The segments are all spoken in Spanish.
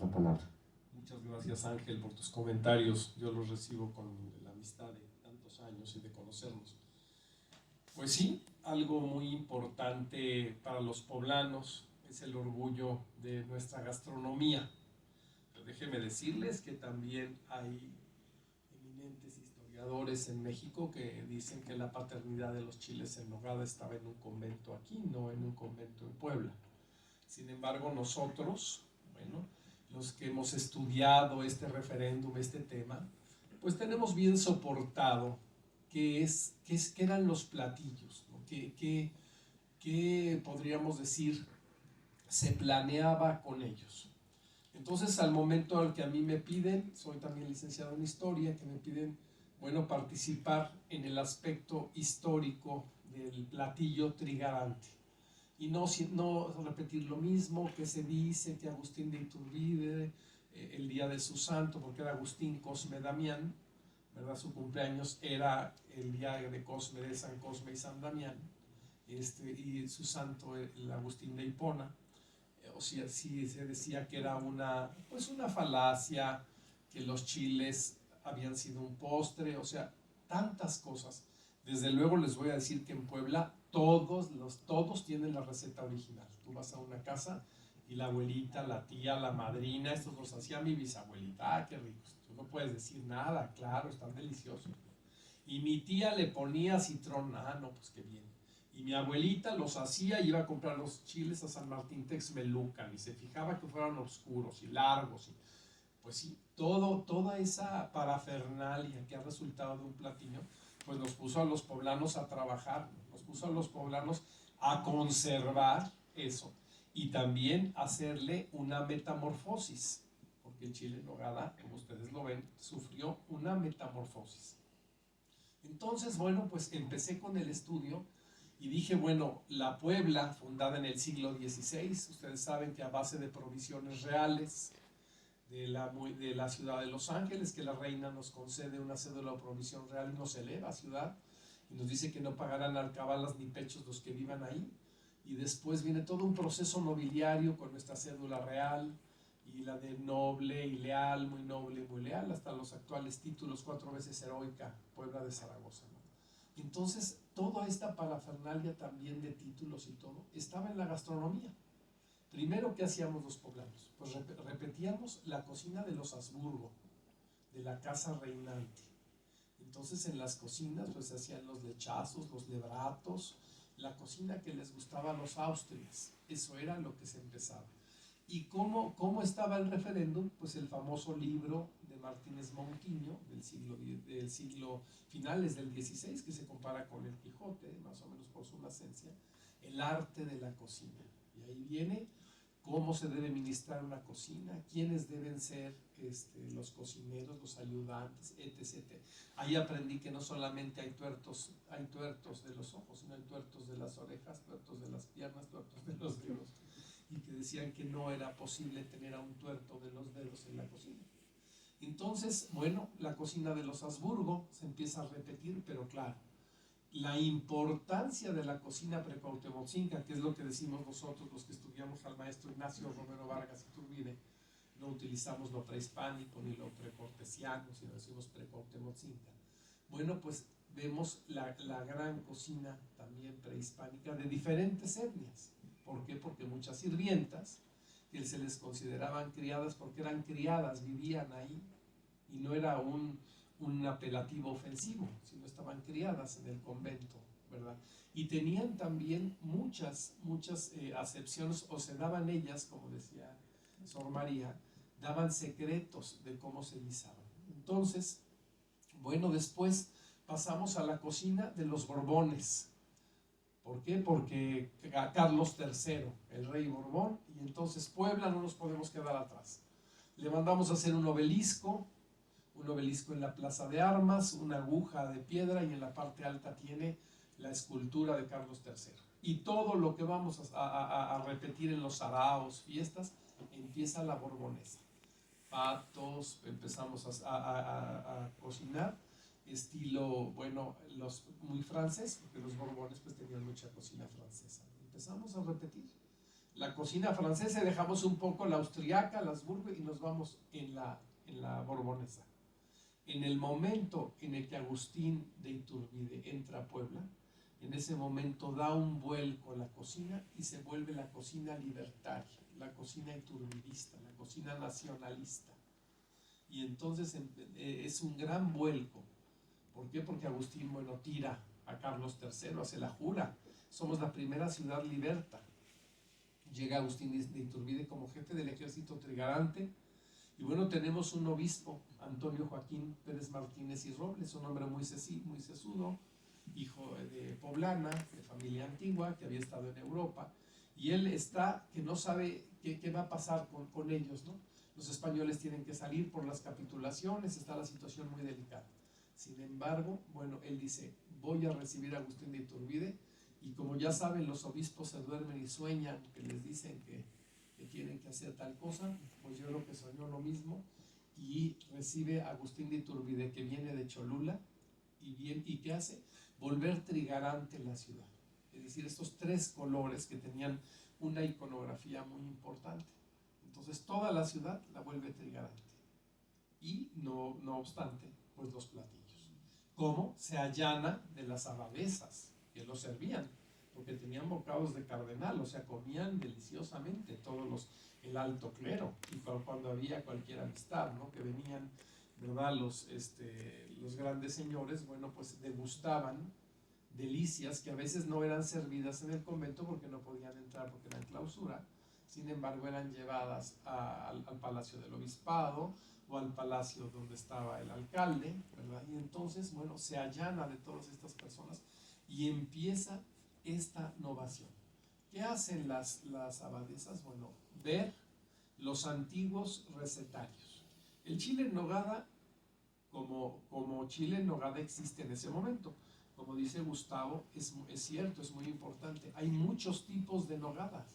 la palabra. Muchas gracias, Ángel, por tus comentarios. Yo los recibo con la amistad de tantos años y de conocernos. Pues sí, algo muy importante para los poblanos es el orgullo de nuestra gastronomía. Pero déjenme decirles que también hay eminentes historiadores en México que dicen que la paternidad de los chiles en nogada estaba en un convento aquí, no en un convento en Puebla. Sin embargo, nosotros, bueno, los que hemos estudiado este referéndum, este tema, pues tenemos bien soportado qué eran los platillos, ¿no? ¿Qué podríamos decir se planeaba con ellos? Entonces, al momento al que a mí me piden, soy también licenciado en historia, que me piden, bueno, participar en el aspecto histórico del platillo trigarante. Y no repetir lo mismo que se dice que Agustín de Iturbide, el día de su santo, porque era Agustín Cosme Damián, ¿verdad? Su cumpleaños era el día de Cosme, de San Cosme y San Damián, y su santo, el Agustín de Hipona. O sea, sí se decía que era pues una falacia, que los chiles habían sido un postre, o sea, tantas cosas. Desde luego les voy a decir que en Puebla todos tienen la receta original. Tú vas a una casa y la abuelita, la tía, la madrina, estos los hacía mi bisabuelita. Ah, qué ricos. Tú no puedes decir nada, claro, están deliciosos. Y mi tía le ponía citrón, ah, no, pues qué bien. Y mi abuelita los hacía y iba a comprar los chiles a San Martín Texmelucan y se fijaba que fueran oscuros y largos. Y, pues sí, toda esa parafernalia que ha resultado de un platillo, pues nos puso a los poblanos a trabajar, nos puso a los poblanos a conservar eso y también hacerle una metamorfosis, porque el chile en nogada, como ustedes lo ven, sufrió una metamorfosis. Entonces, bueno, pues empecé con el estudio y dije, bueno, la Puebla, fundada en el siglo XVI, ustedes saben que a base de provisiones reales de la ciudad de Los Ángeles, que la reina nos concede una cédula o provisión real y nos eleva a ciudad, y nos dice que no pagarán alcabalas ni pechos los que vivan ahí, y después viene todo un proceso nobiliario con nuestra cédula real, y la de noble y leal, muy leal, hasta los actuales títulos, 4 veces heroica, Puebla de Zaragoza, ¿no? Entonces, toda esta parafernalia también de títulos y todo, estaba en la gastronomía. Primero, ¿qué hacíamos los poblanos? Pues repetíamos la cocina de los Habsburgo, de la casa reinante. Entonces, en las cocinas, pues se hacían los lechazos, los lebratos, la cocina que les gustaba a los austrias. Eso era lo que se empezaba. ¿Y cómo estaba el referéndum? Pues el famoso libro de Martínez Monquiño del siglo finales del XVI, que se compara con el Quijote, más o menos por su nacencia, el arte de la cocina. Y ahí viene cómo se debe ministrar una cocina, quiénes deben ser los cocineros, los ayudantes, etc. Ahí aprendí que no solamente hay tuertos de los ojos, sino hay tuertos de las orejas, tuertos de las piernas, tuertos de los dedos, y que decían que no era posible tener a un tuerto de los dedos en la cocina. Entonces, bueno, la cocina de los Habsburgo se empieza a repetir, pero claro, la importancia de la cocina precuauhtemotzinca, que es lo que decimos nosotros los que estudiamos al maestro Ignacio Romero Vargas Iturbide, no utilizamos lo prehispánico ni lo precortesiano, sino decimos precuauhtemotzinca. Bueno, pues vemos la gran cocina también prehispánica de diferentes etnias. ¿Por qué? Porque muchas sirvientas, que se les consideraban criadas porque eran criadas, vivían ahí, y no era un apelativo ofensivo, sino estaban criadas en el convento, ¿verdad? Y tenían también muchas acepciones, o se daban ellas, como decía Sor María, daban secretos de cómo se guisaban. Entonces, bueno, después pasamos a la cocina de los Borbones. ¿Por qué? Porque Carlos III, el rey Borbón, y entonces Puebla no nos podemos quedar atrás. Le mandamos a hacer un obelisco en la Plaza de Armas, una aguja de piedra, y en la parte alta tiene la escultura de Carlos III. Y todo lo que vamos a repetir en los saraos, fiestas, empieza la borbonesa. Patos, empezamos a cocinar, estilo, bueno, muy francés, porque los borbones pues tenían mucha cocina francesa. Empezamos a repetir. la cocina francesa, dejamos un poco la austriaca, la Habsburgo, y nos vamos en la borbonesa. En el momento en el que Agustín de Iturbide entra a Puebla, en ese momento da un vuelco a la cocina y se vuelve la cocina libertaria, la cocina iturbidista, la cocina nacionalista. Y entonces es un gran vuelco. ¿Por qué? Porque Agustín, bueno, tira a Carlos III, hace la jura. Somos la primera ciudad liberta. Llega Agustín de Iturbide como jefe del ejército trigarante. Y bueno, tenemos un obispo, Antonio Joaquín Pérez Martínez y Robles, un hombre muy sesudo, hijo de poblana, de familia antigua, que había estado en Europa. Y él está, que no sabe qué va a pasar con ellos, ¿no? Los españoles tienen que salir por las capitulaciones, está la situación muy delicada. Sin embargo, bueno, él dice, voy a recibir a Agustín de Iturbide, y como ya saben, los obispos se duermen y sueñan, que les dicen que tienen que hacer tal cosa, pues yo creo que soñó lo mismo, y recibe a Agustín de Iturbide, que viene de Cholula, y ¿qué hace? Volver trigarante la ciudad. Es decir, estos tres colores que tenían una iconografía muy importante. Entonces toda la ciudad la vuelve trigarante. Y no obstante, pues los platillos. ¿Cómo? Se allana de las abadesas que lo servían, porque tenían bocados de cardenal, o sea, comían deliciosamente el alto clero, y cuando había cualquier amistad, ¿no? Que venían, ¿verdad? Los grandes señores, bueno, pues degustaban delicias que a veces no eran servidas en el convento porque no podían entrar porque eran clausura, sin embargo eran llevadas al palacio del obispado o al palacio donde estaba el alcalde, ¿verdad? Y entonces, bueno, se allana de todas estas personas y empieza esta novación. ¿Qué hacen las abadesas? Bueno, ver los antiguos recetarios. El chile en nogada, como chile en nogada existe en ese momento, como dice Gustavo, es cierto, es muy importante. Hay muchos tipos de nogadas,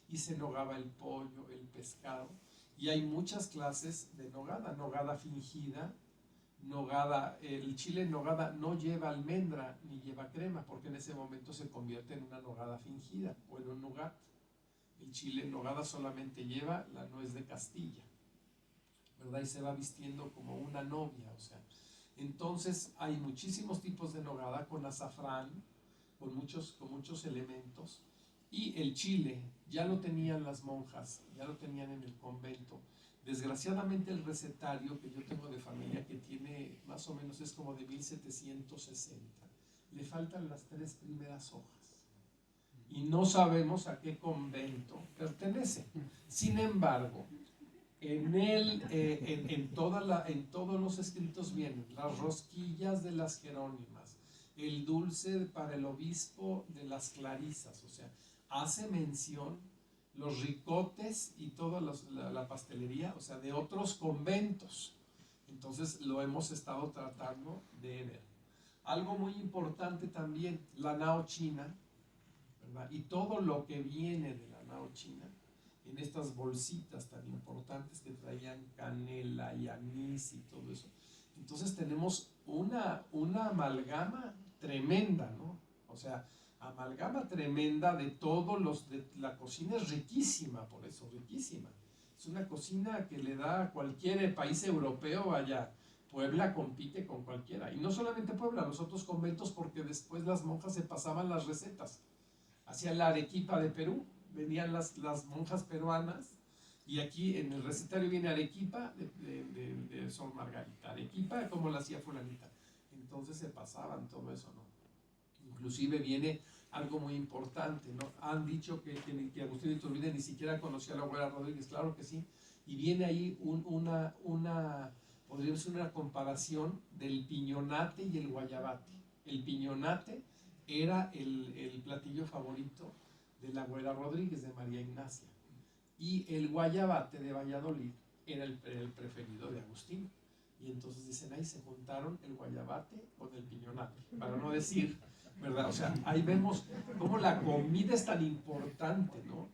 y se nogaba el pollo, el pescado, y hay muchas clases de nogada. Nogada fingida, nogada, el chile en nogada no lleva almendra ni lleva crema, porque en ese momento se convierte en una nogada fingida o en un nougat. El chile en nogada solamente lleva la nuez de Castilla, ¿verdad? Y se va vistiendo como una novia, o sea. Entonces hay muchísimos tipos de nogada con azafrán, con muchos elementos. Y el chile ya lo tenían las monjas, ya lo tenían en el convento. Desgraciadamente el recetario que yo tengo de familia, que tiene más o menos, es como de 1760, le faltan las 3 primeras hojas. Y no sabemos a qué convento pertenece. Sin embargo, en todos los escritos vienen las rosquillas de las Jerónimas, el dulce para el obispo de las Clarisas, o sea, hace mención los ricotes y toda la pastelería, o sea, de otros conventos. Entonces lo hemos estado tratando de ver. Algo muy importante también, la nao china, ¿verdad? Y todo lo que viene de la nao china, en estas bolsitas tan importantes que traían canela y anís y todo eso. Entonces tenemos una amalgama tremenda, ¿no? O sea, amalgama tremenda de la cocina es riquísima, por eso, riquísima. Es una cocina que le da a cualquier país europeo, vaya, Puebla compite con cualquiera. Y no solamente Puebla, los otros conventos, porque después las monjas se pasaban las recetas. Hacían la arequipa de Perú, venían las monjas peruanas, y aquí en el recetario viene arequipa de Sor Margarita, arequipa como la hacía fulanita. Entonces se pasaban todo eso, ¿no? Inclusive viene algo muy importante, ¿no? Han dicho que Agustín de Iturbide ni siquiera conocía a la abuela Rodríguez, claro que sí, y viene ahí podría ser una comparación del piñonate y el guayabate. El piñonate era el platillo favorito de la abuela Rodríguez, de María Ignacia, y el guayabate de Valladolid era el preferido de Agustín. Y entonces dicen, ahí se juntaron el guayabate con el piñonate, para no decir, ¿verdad? O sea, ahí vemos cómo la comida es tan importante, ¿no?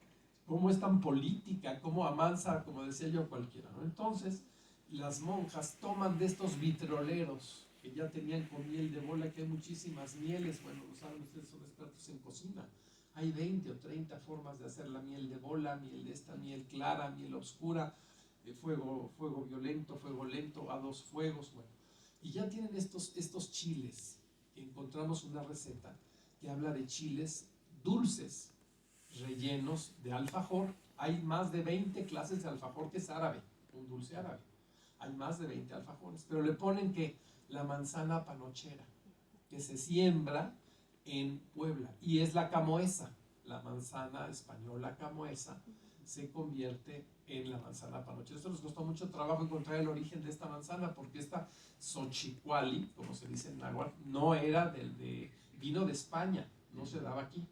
Cómo es tan política, cómo amansa, como decía yo, cualquiera, ¿no? Entonces, las monjas toman de estos vitroleros que ya tenían con miel de bola, que hay muchísimas mieles, bueno, lo saben ustedes, son expertos en cocina, Hay 20 o 30 formas de hacer la miel de bola, miel de esta, miel clara, miel oscura, fuego violento, fuego lento, a dos fuegos, bueno. Y ya tienen estos chiles, que encontramos una receta que habla de chiles dulces, rellenos de alfajor. Hay más de 20 clases de alfajor, que es árabe, un dulce árabe. Hay más de 20 alfajores, pero le ponen que la manzana panochera, que se siembra en Puebla, y es la camoesa, la manzana española camoesa, se convierte en la manzana panochera. Esto nos costó mucho trabajo encontrar el origen de esta manzana, porque esta Xochicuali, como se dice en náhuatl, no era vino de España, no se daba aquí.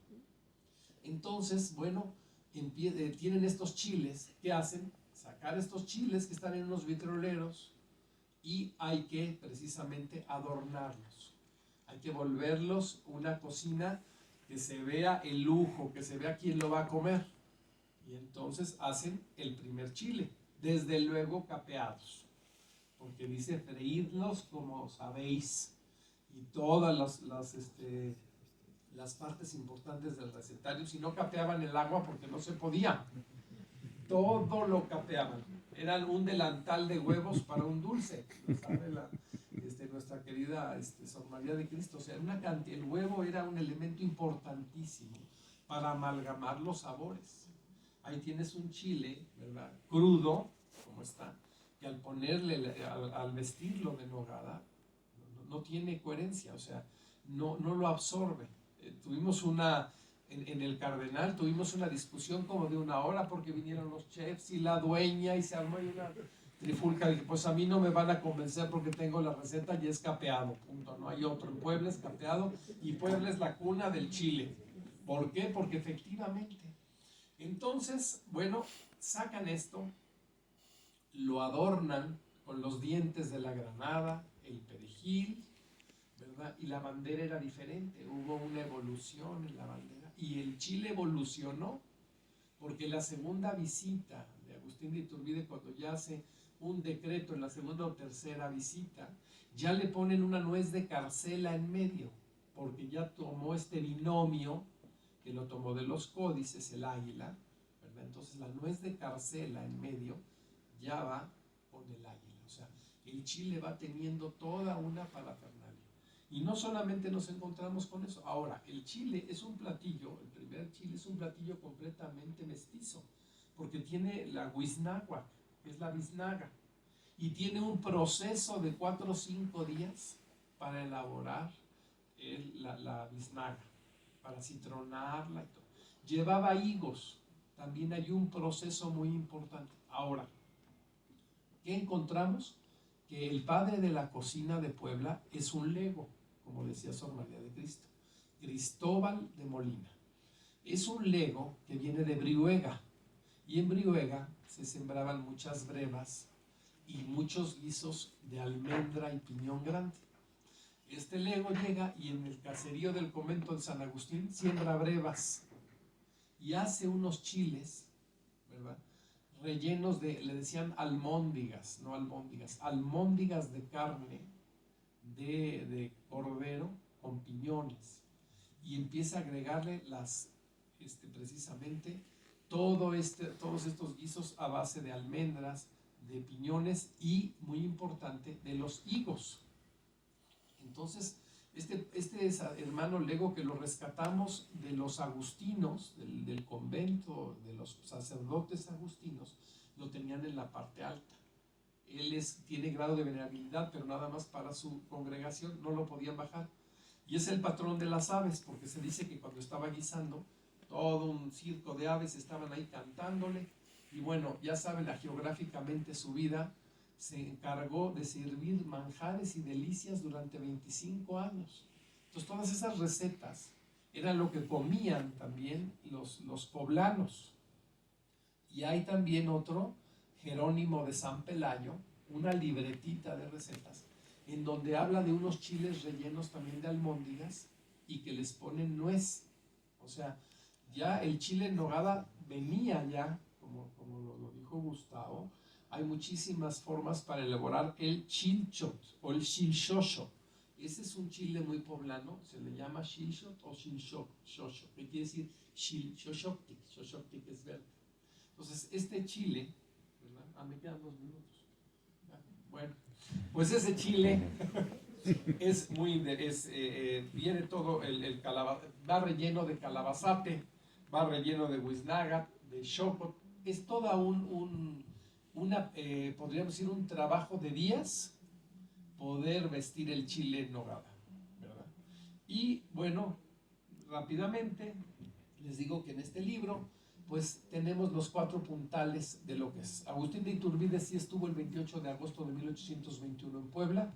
Entonces, bueno, tienen estos chiles. ¿Qué hacen? Sacar estos chiles que están en unos vitroleros, y hay que precisamente adornarlos. Hay que volverlos una cocina que se vea el lujo, que se vea quién lo va a comer. Y entonces hacen el primer chile, desde luego capeados, porque dice freírlos como sabéis. Y todas las partes importantes del recetario, si no capeaban el agua porque no se podía, todo lo capeaban. Eran un delantal de huevos para un dulce, lo sabe nuestra querida Sor María de Cristo. O sea, el huevo era un elemento importantísimo para amalgamar los sabores. Ahí tienes un chile, ¿verdad?, crudo, como está, que al ponerle, al vestirlo de nogada, no tiene coherencia, o sea, no lo absorbe. Tuvimos en el Cardenal tuvimos una discusión como de 1 hora, porque vinieron los chefs y la dueña, y se armó una trifulca. Dije, pues a mí no me van a convencer, porque tengo la receta y es capeado, punto, no hay otro. En Puebla es capeado, y Puebla es la cuna del chile. ¿Por qué? Porque efectivamente. Entonces, bueno, sacan esto, lo adornan con los dientes de la granada, el perejil, ¿verdad? Y la bandera era diferente, hubo una evolución en la bandera, y el chile evolucionó, porque la segunda visita de Agustín de Iturbide, cuando ya hace un decreto en la segunda o tercera visita, ya le ponen una nuez de Carcela en medio, porque ya tomó este binomio, que lo tomó de los códices, el águila, ¿verdad? Entonces la nuez de Carcela en medio ya va con el águila. O sea, el chile va teniendo toda una parafernalia. Y no solamente nos encontramos con eso. Ahora, el chile es un platillo, el primer chile es un platillo completamente mestizo, porque tiene la huiznagua, que es la biznaga, y tiene un proceso de 4 o 5 días para elaborar la biznaga, para citronarla y todo. Llevaba higos, también hay un proceso muy importante. Ahora, ¿qué encontramos? Que el padre de la cocina de Puebla es un lego, como decía Sor María de Cristo, Cristóbal de Molina. Es un lego que viene de Brihuega, y en Brihuega se sembraban muchas brevas y muchos guisos de almendra y piñón grande. Este lego llega, y en el caserío del convento de San Agustín siembra brevas y hace unos chiles, ¿verdad?, rellenos le decían almóndigas, no albóndigas, almóndigas de carne de cordero con piñones, y empieza a agregarle precisamente todos estos guisos a base de almendras, de piñones y, muy importante, de los higos. Entonces, es hermano lego que lo rescatamos de los agustinos, del convento, de los sacerdotes agustinos, lo tenían en la parte alta. Él tiene grado de venerabilidad, pero nada más para su congregación, no lo podían bajar. Y es el patrón de las aves, porque se dice que cuando estaba guisando, todo un circo de aves estaban ahí cantándole. Y bueno, ya saben, geográficamente su vida, se encargó de servir manjares y delicias durante 25 años. Entonces todas esas recetas eran lo que comían también los poblanos. Y hay también otro, Jerónimo de San Pelayo, una libretita de recetas, en donde habla de unos chiles rellenos también de almóndigas, y que les ponen nuez. O sea, ya el chile en nogada venía ya, como lo dijo Gustavo. Hay muchísimas formas para elaborar el chilchot o el chilchocho, Ese es un chile muy poblano, se le llama Xilxot o Xilxoxo, que quiere decir Xoxoctic. Xoxoctic es verde. Entonces, este chile, ¿verdad? Me quedan 2 minutos. Bueno, pues ese chile es muy, viene todo va relleno de calabazate, va relleno de huiznaga, de xocot, es toda podríamos decir, un trabajo de días poder vestir el chile en nogada, ¿verdad? Y bueno, rápidamente les digo que en este libro pues tenemos los 4 puntales de lo que es. Agustín de Iturbide sí estuvo el 28 de agosto de 1821 en Puebla.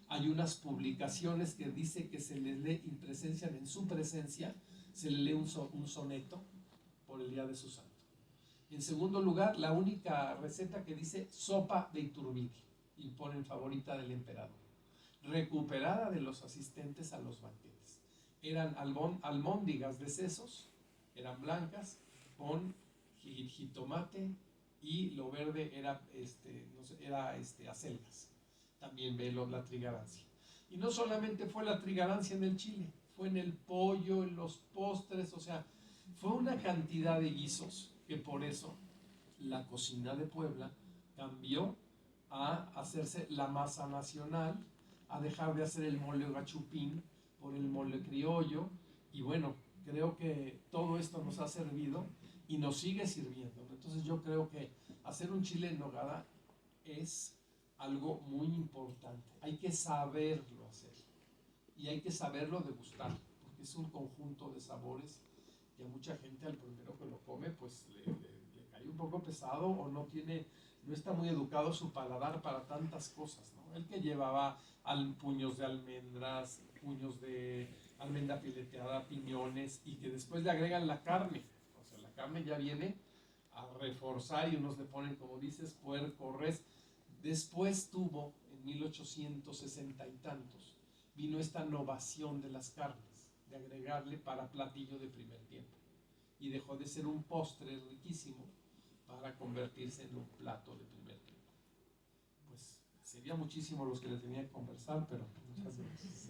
Hay unas publicaciones que dice que se le lee en su presencia, se le lee un soneto por el día de su santo. En segundo lugar, la única receta que dice sopa de Iturbide, y ponen favorita del emperador, recuperada de los asistentes a los banquetes. Eran almóndigas de sesos, eran blancas, con jitomate, y lo verde era, acelgas. También ve la trigarancia. Y no solamente fue la trigarancia en el chile, fue en el pollo, en los postres, o sea, fue una cantidad de guisos que por eso la cocina de Puebla cambió a hacerse la masa nacional, a dejar de hacer el mole gachupín por el mole criollo, y bueno, creo que todo esto nos ha servido y nos sigue sirviendo. Entonces yo creo que hacer un chile en nogada es algo muy importante. Hay que saberlo hacer y hay que saberlo degustar, porque es un conjunto de sabores que a mucha gente al primero que lo come pues le cae un poco pesado, o no está muy educado su paladar para tantas cosas, ¿no? El que llevaba puños de almendras, puños de almendra fileteada, piñones, y que después le agregan la carne. O sea, la carne ya viene a reforzar, y unos le ponen, como dices, puerco, res. Después tuvo, en 1860 y tantos, vino esta innovación de las carnes, de agregarle para platillo de primer tiempo, y dejó de ser un postre riquísimo para convertirse en un plato de primer tiempo. Pues sería muchísimo los que les tenía que conversar, pero muchas gracias.